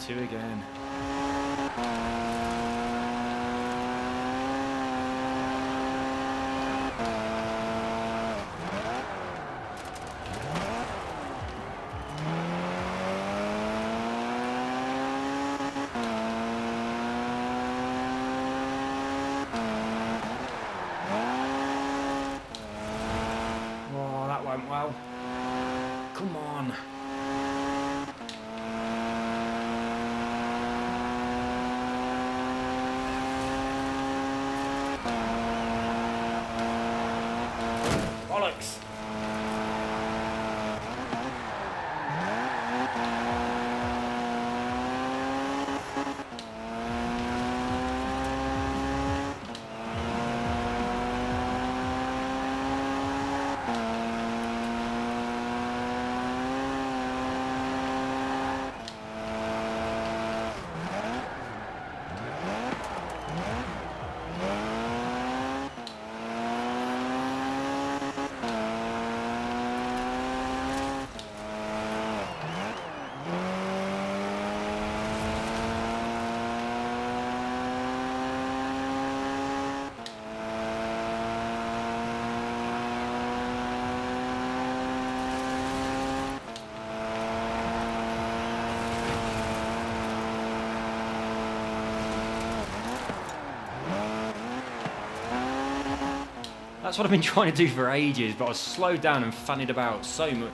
Two again. Oh, that went well. Come on. Bollocks. That's what I've been trying to do for ages, but I was slowed down and fannied about so much.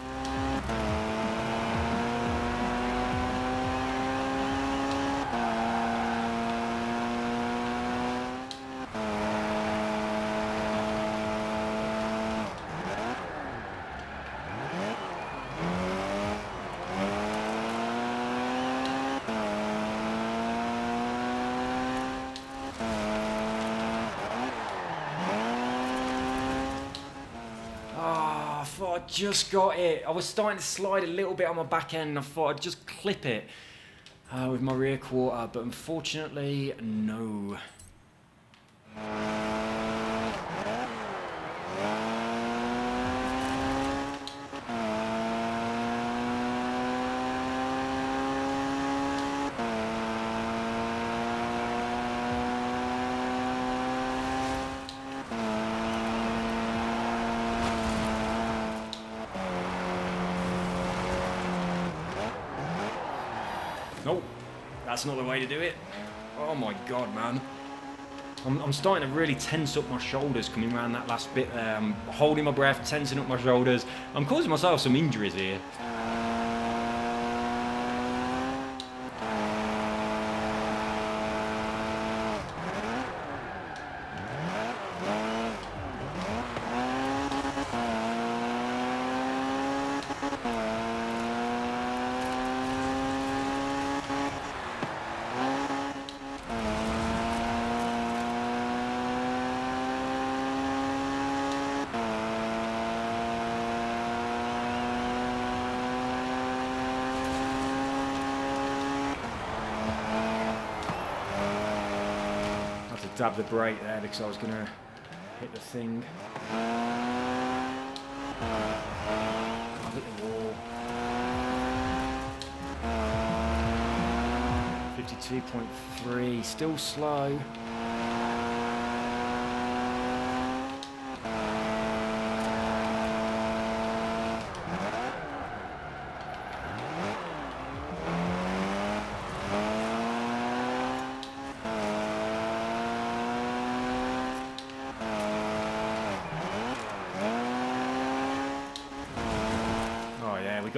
I just got it. I was starting to slide a little bit on my back end and I thought I'd just clip it with my rear quarter, but unfortunately, no. Nope, that's not the way to do it. Oh my god, man. I'm starting to really tense up my shoulders coming around that last bit there. I'm holding my breath, tensing up my shoulders. I'm causing myself some injuries here. Dab the brake there because I was going to hit the thing. I hit the wall. 52.3, still slow.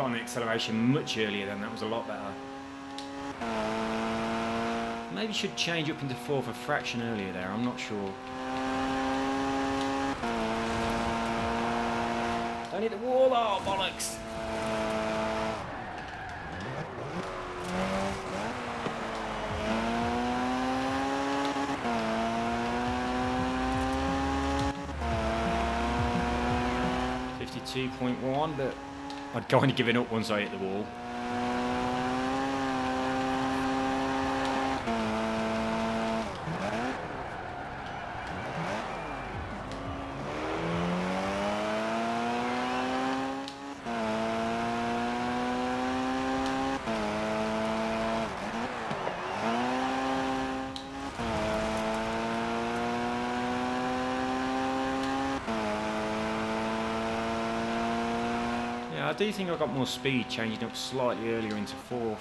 got on the acceleration much earlier then. That was a lot better. Maybe should change up into 4th a fraction earlier there. I'm not sure. Don't hit the wall. Oh, bollocks. .1, but I'd kind of given up once I hit the wall. I do think I got more speed changing up slightly earlier into 4th.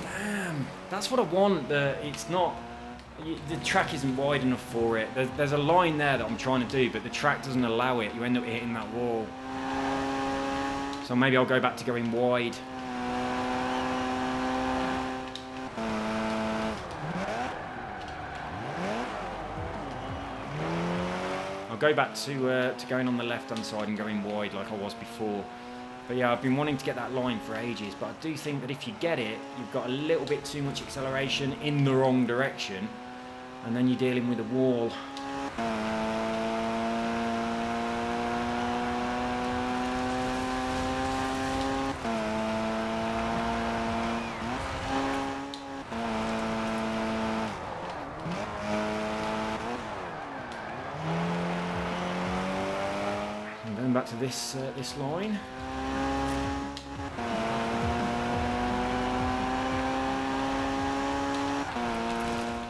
Damn, that's what I want. It's not. The track isn't wide enough for it. There's a line there that I'm trying to do, but the track doesn't allow it. You end up hitting that wall. So maybe I'll go back to going wide. Go back to going on the left-hand side and going wide like I was before. But yeah, I've been wanting to get that line for ages, but I do think that if you get it, you've got a little bit too much acceleration in the wrong direction, and then you're dealing with a wall. Back to this line.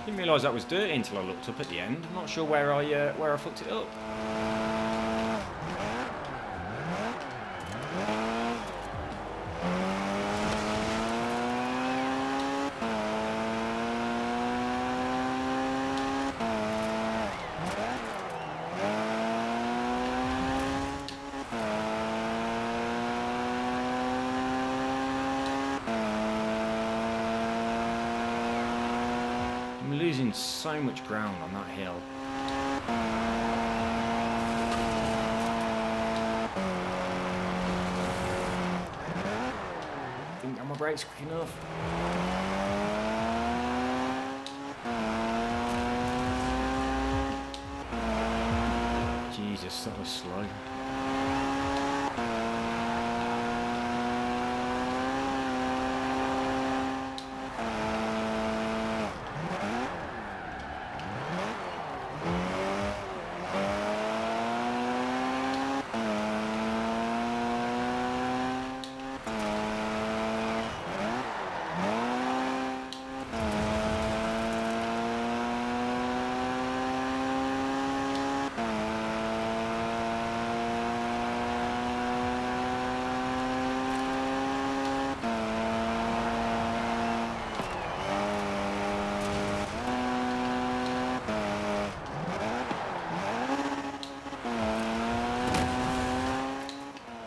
Didn't realise that was dirty until I looked up at the end. I'm not sure where I fucked it up. I'm losing so much ground on that hill. Think my brakes quick enough. Jesus, that was slow.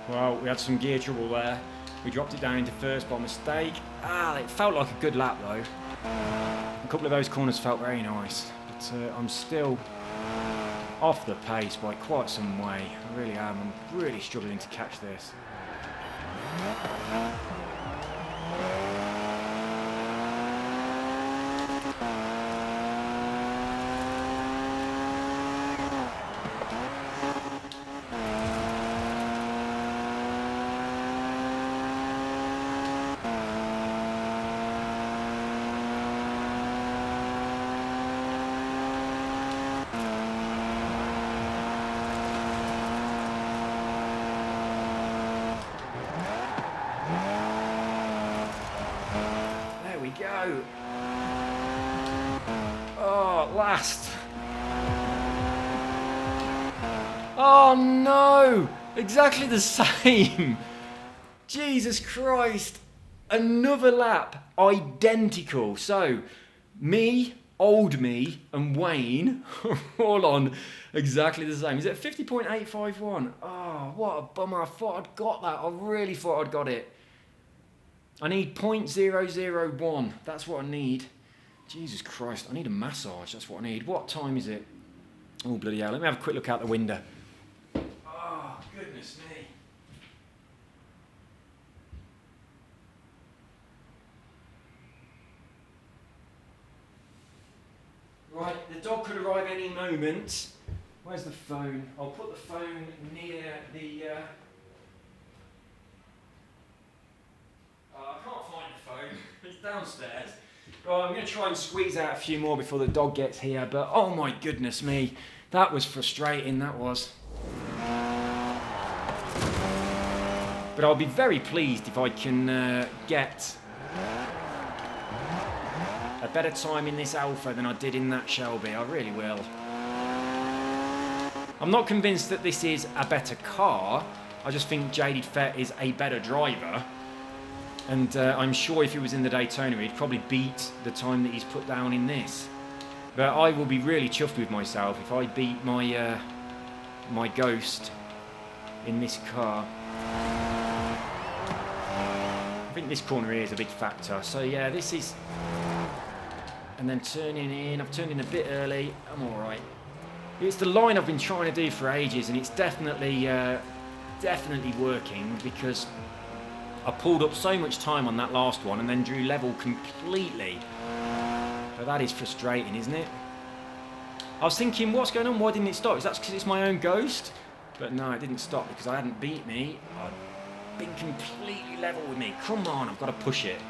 Well, we had some gear trouble there. We dropped it down into first by mistake. It felt like a good lap though. A couple of those corners felt very nice, but I'm still off the pace by quite some way. I really am. I'm really struggling to catch this. Go. Oh, last. Oh no, exactly the same. Jesus Christ, another lap, identical. So me, old me, and Wayne are all on exactly the same. Is it 50.851? Oh, what a bummer. I thought I'd got that. I really thought I'd got it. I need 0.001. That's what I need. Jesus Christ, I need a massage. That's what I need. What time is it? Oh, bloody hell. Let me have a quick look out the window. Oh, goodness me. Right, the dog could arrive any moment. Where's the phone? I'll put the phone near the... I can't find the phone. It's downstairs. Right, I'm going to try and squeeze out a few more before the dog gets here, but oh my goodness me. That was frustrating, that was. But I'll be very pleased if I can get a better time in this Alpha than I did in that Shelby. I really will. I'm not convinced that this is a better car. I just think Jaded Fett is a better driver. And I'm sure if he was in the Daytona, he'd probably beat the time that he's put down in this. But I will be really chuffed with myself if I beat my my Ghost in this car. I think this corner here is a big factor. So yeah, this is... And then turning in. I've turned in a bit early. I'm all right. It's the line I've been trying to do for ages, and it's definitely working, because I pulled up so much time on that last one and then drew level completely. But that is frustrating, isn't it? I was thinking, what's going on? Why didn't it stop? Is that because it's my own Ghost? But no, it didn't stop because I hadn't beat me. I'd been completely level with me. Come on, I've got to push it.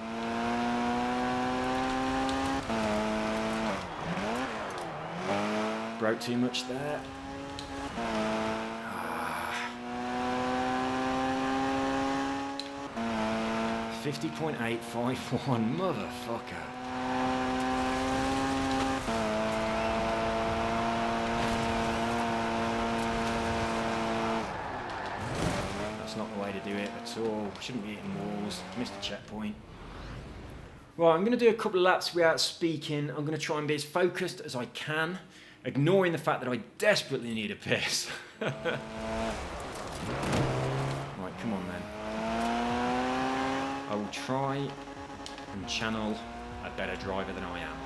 Broke too much there. 50.851, motherfucker. That's not the way to do it at all. Shouldn't be hitting walls. Missed a checkpoint. Right, I'm going to do a couple of laps without speaking. I'm going to try and be as focused as I can, ignoring the fact that I desperately need a piss. Right, come on then. I will try and channel a better driver than I am.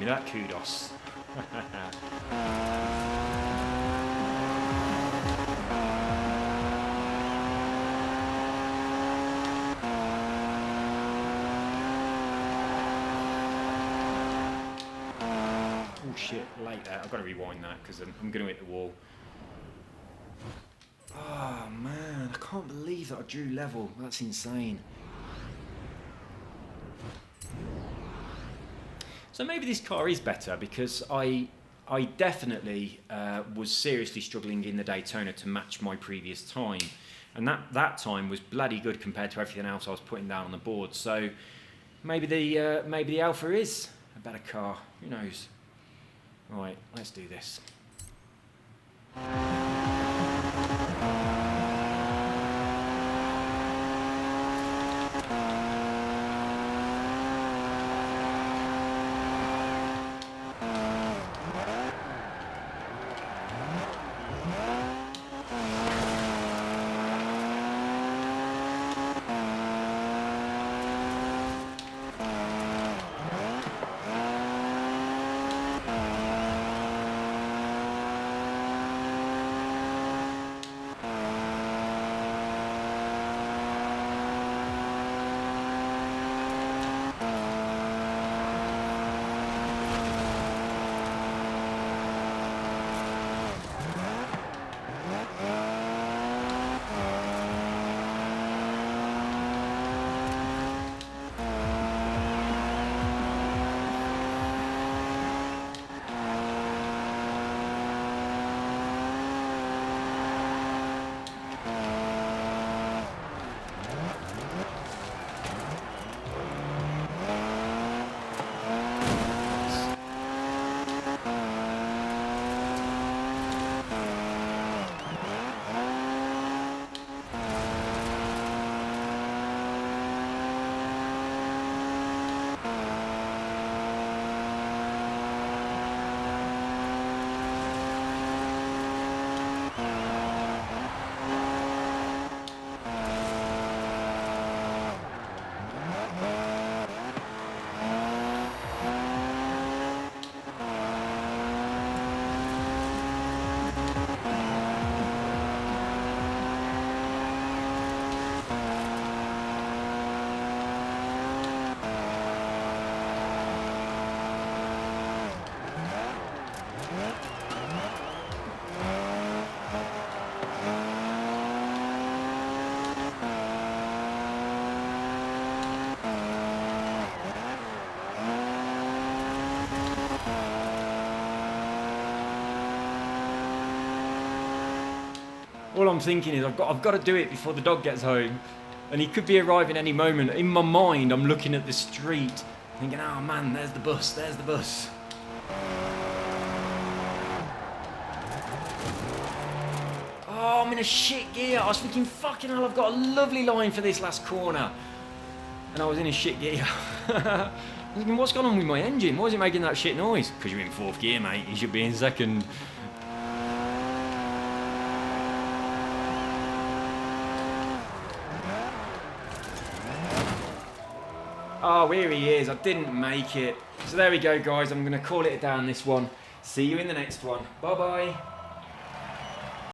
That kudos. Oh shit, late there. I've got to rewind that because I'm going to hit the wall. Oh man, I can't believe that I drew level. That's insane. So maybe this car is better, because I definitely was seriously struggling in the Daytona to match my previous time, and that time was bloody good compared to everything else I was putting down on the board. So maybe the Alpha is a better car. Who knows? Right, let's do this. All I'm thinking is I've got to do it before the dog gets home. And he could be arriving any moment. In my mind, I'm looking at the street, thinking, oh man, there's the bus, there's the bus. Oh, I'm in a shit gear. I was thinking, fucking hell, I've got a lovely line for this last corner. And I was in a shit gear. I was thinking, what's going on with my engine? Why is it making that shit noise? Because you're in 4th gear, mate. You should be in 2nd. Oh, here he is. I didn't make it. So there we go, guys. I'm going to call it down this one. See you in the next one. Bye-bye.